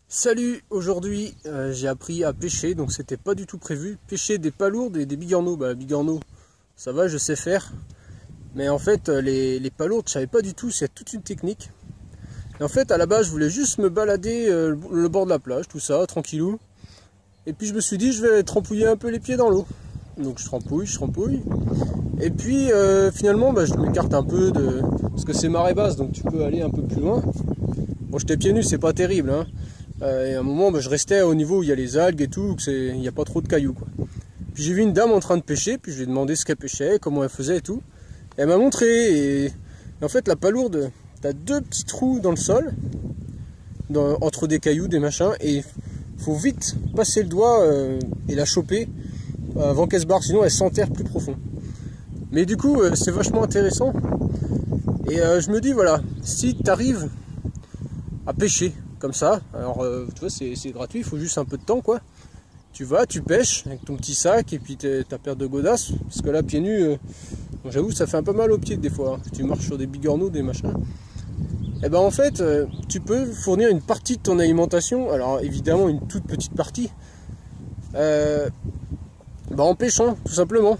Salut, aujourd'hui j'ai appris à pêcher, donc c'était pas du tout prévu. Pêcher des palourdes et des bigorneaux. Bah bigorneaux, ça va, je sais faire. Mais en fait les palourdes, je savais pas du tout, c'est toute une technique. Et en fait à la base je voulais juste me balader le bord de la plage, tout ça, tranquillou. Et puis je me suis dit je vais trempouiller un peu les pieds dans l'eau. Donc je trempouille. Et puis finalement bah, je m'écarte un peu parce que c'est marée basse, donc tu peux aller un peu plus loin. Bon, j'étais pieds nus, c'est pas terrible, hein. Et à un moment bah, je restais au niveau où il y a les algues et tout, il n'y a pas trop de cailloux quoi. Puis j'ai vu une dame en train de pêcher, puis je lui ai demandé ce qu'elle pêchait, comment elle faisait et tout. Et elle m'a montré, et en fait la palourde, t'as deux petits trous dans le sol, entre des cailloux, des machins, et il faut vite passer le doigt et la choper avant qu'elle se barre, sinon elle s'enterre plus profond. Mais du coup c'est vachement intéressant, et je me dis voilà, si tu arrives à pêcher comme ça, alors tu vois c'est gratuit, il faut juste un peu de temps quoi. Tu vas, tu pêches avec ton petit sac et puis ta paire de godasses, parce que là pieds nus, bon, j'avoue ça fait un peu mal aux pieds des fois, hein. Tu marches sur des bigorneaux, des machins. Et ben en fait tu peux fournir une partie de ton alimentation, alors évidemment une toute petite partie, en pêchant tout simplement.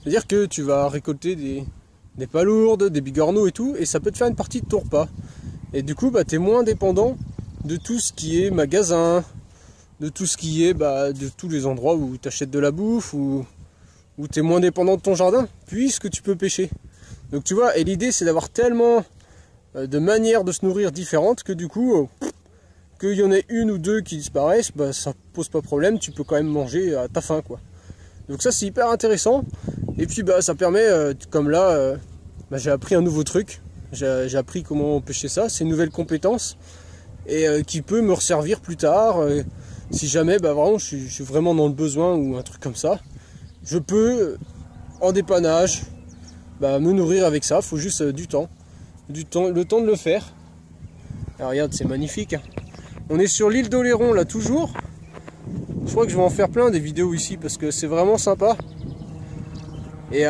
C'est-à-dire que tu vas récolter des palourdes, des bigorneaux et tout, et ça peut te faire une partie de ton repas. Et du coup, bah, tu es moins dépendant de tout ce qui est magasin, de tout ce qui est de tous les endroits où tu achètes de la bouffe, où tu es moins dépendant de ton jardin, puisque tu peux pêcher. Donc tu vois, et l'idée c'est d'avoir tellement de manières de se nourrir différentes que du coup, qu'il y en ait une ou deux qui disparaissent, bah, ça pose pas problème, tu peux quand même manger à ta faim quoi. Donc ça c'est hyper intéressant. Et puis bah, ça permet, comme là, j'ai appris un nouveau truc. J'ai appris comment pêcher ça, c'est une nouvelle compétence et qui peut me resservir plus tard si jamais vraiment je suis vraiment dans le besoin ou un truc comme ça. Je peux en dépannage me nourrir avec ça, faut juste le temps de le faire. Alors regarde, c'est magnifique, hein. On est sur l'île d'Oléron là toujours. Je crois que je vais en faire plein des vidéos ici parce que c'est vraiment sympa. Et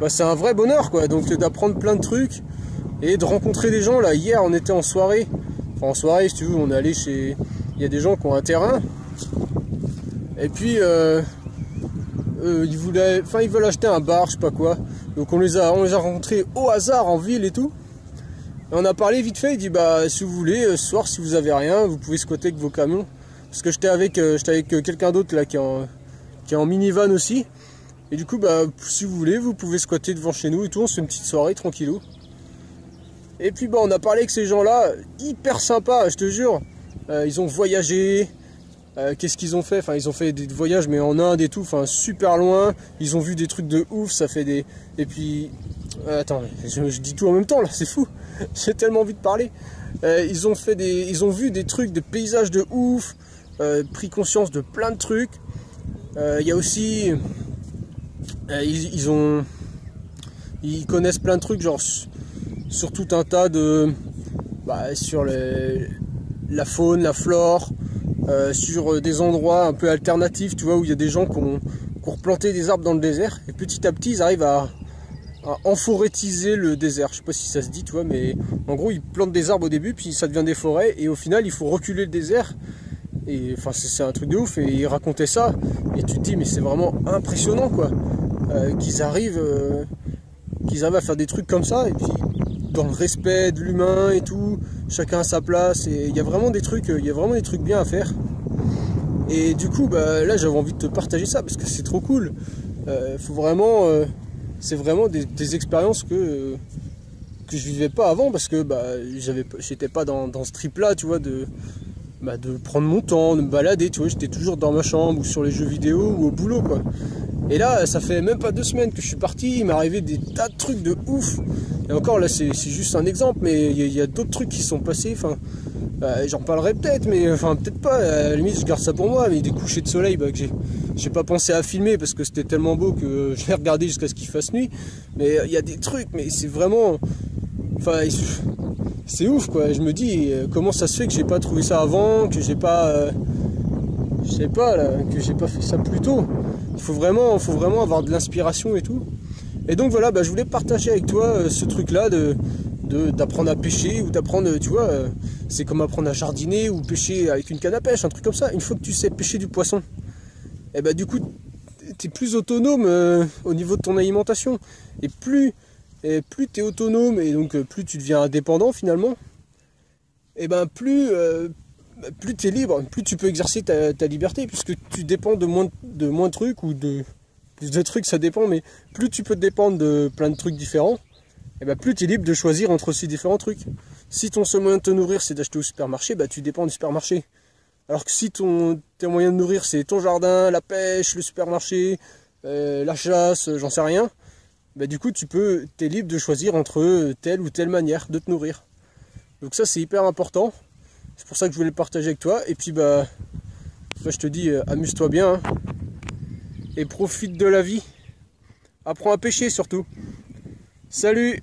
c'est un vrai bonheur quoi, donc d'apprendre plein de trucs et de rencontrer des gens. Là hier on était en soirée, enfin en soirée si tu veux, on est allé chez, il y a des gens qui ont un terrain et puis ils veulent acheter un bar, je sais pas quoi, donc on les a rencontrés au hasard en ville et tout, et on a parlé vite fait. Il dit bah si vous voulez ce soir, si vous avez rien, vous pouvez squatter avec vos camions, parce que j'étais avec quelqu'un d'autre là qui est en minivan aussi. Et du coup, si vous voulez, vous pouvez squatter devant chez nous et tout, on se fait une petite soirée tranquillou. Et puis on a parlé avec ces gens-là, hyper sympas, je te jure. Ils ont voyagé, qu'est-ce qu'ils ont fait? Enfin, ils ont fait des voyages, mais en Inde et tout, enfin super loin. Ils ont vu des trucs de ouf, ça fait des... Et puis... attends, je dis tout en même temps là, c'est fou. J'ai tellement envie de parler. Ils ont vu des trucs, des paysages de ouf, pris conscience de plein de trucs. Il y a aussi... ils connaissent plein de trucs, genre sur tout un tas de sur la faune, la flore, sur des endroits un peu alternatifs, tu vois, où il y a des gens qui ont replanté des arbres dans le désert, et petit à petit ils arrivent à enforêtiser le désert. Je sais pas si ça se dit, tu vois, mais en gros ils plantent des arbres au début, puis ça devient des forêts, et au final il faut reculer le désert. Et enfin c'est un truc de ouf, et ils racontaient ça, et tu te dis mais c'est vraiment impressionnant quoi, qu'ils arrivent à faire des trucs comme ça, et puis dans le respect de l'humain et tout, chacun à sa place, et il y a vraiment des trucs bien à faire. Et du coup là j'avais envie de te partager ça parce que c'est trop cool. Faut vraiment c'est vraiment des expériences que je vivais pas avant, parce que j'étais pas dans ce trip là, tu vois, de prendre mon temps, de me balader, tu vois, j'étais toujours dans ma chambre ou sur les jeux vidéo ou au boulot quoi. Et là ça fait même pas 2 semaines que je suis parti, il m'est arrivé des tas de trucs de ouf. Et encore là c'est juste un exemple, mais il y a d'autres trucs qui se sont passés, enfin j'en parlerai peut-être, mais enfin peut-être pas, à la limite je garde ça pour moi. Mais des couchers de soleil que j'ai pas pensé à filmer parce que c'était tellement beau que je l'ai regardé jusqu'à ce qu'il fasse nuit. Mais il y a des trucs, mais c'est vraiment, enfin c'est ouf quoi. Je me dis comment ça se fait que j'ai pas trouvé ça avant, que j'ai pas je sais pas là, que j'ai pas fait ça plus tôt. Il faut vraiment avoir de l'inspiration et tout. Et donc voilà, je voulais partager avec toi ce truc-là d'apprendre à pêcher ou d'apprendre, tu vois, c'est comme apprendre à jardiner ou pêcher avec une canne à pêche, un truc comme ça. Une fois que tu sais pêcher du poisson, et du coup, tu es plus autonome au niveau de ton alimentation. Et plus tu es autonome et donc plus tu deviens indépendant finalement, et plus tu es libre, plus tu peux exercer ta liberté, puisque tu dépends de moins de trucs ou de plus de trucs, ça dépend, mais plus tu peux dépendre de plein de trucs différents, et plus tu es libre de choisir entre ces différents trucs. Si ton seul moyen de te nourrir c'est d'acheter au supermarché, tu dépends du supermarché. Alors que si tes moyens de nourrir c'est ton jardin, la pêche, le supermarché, la chasse, j'en sais rien, du coup t'es libre de choisir entre telle ou telle manière de te nourrir. Donc ça c'est hyper important, c'est pour ça que je voulais le partager avec toi. Et puis je te dis amuse-toi bien, hein, et profite de la vie. Apprends à pêcher surtout. Salut!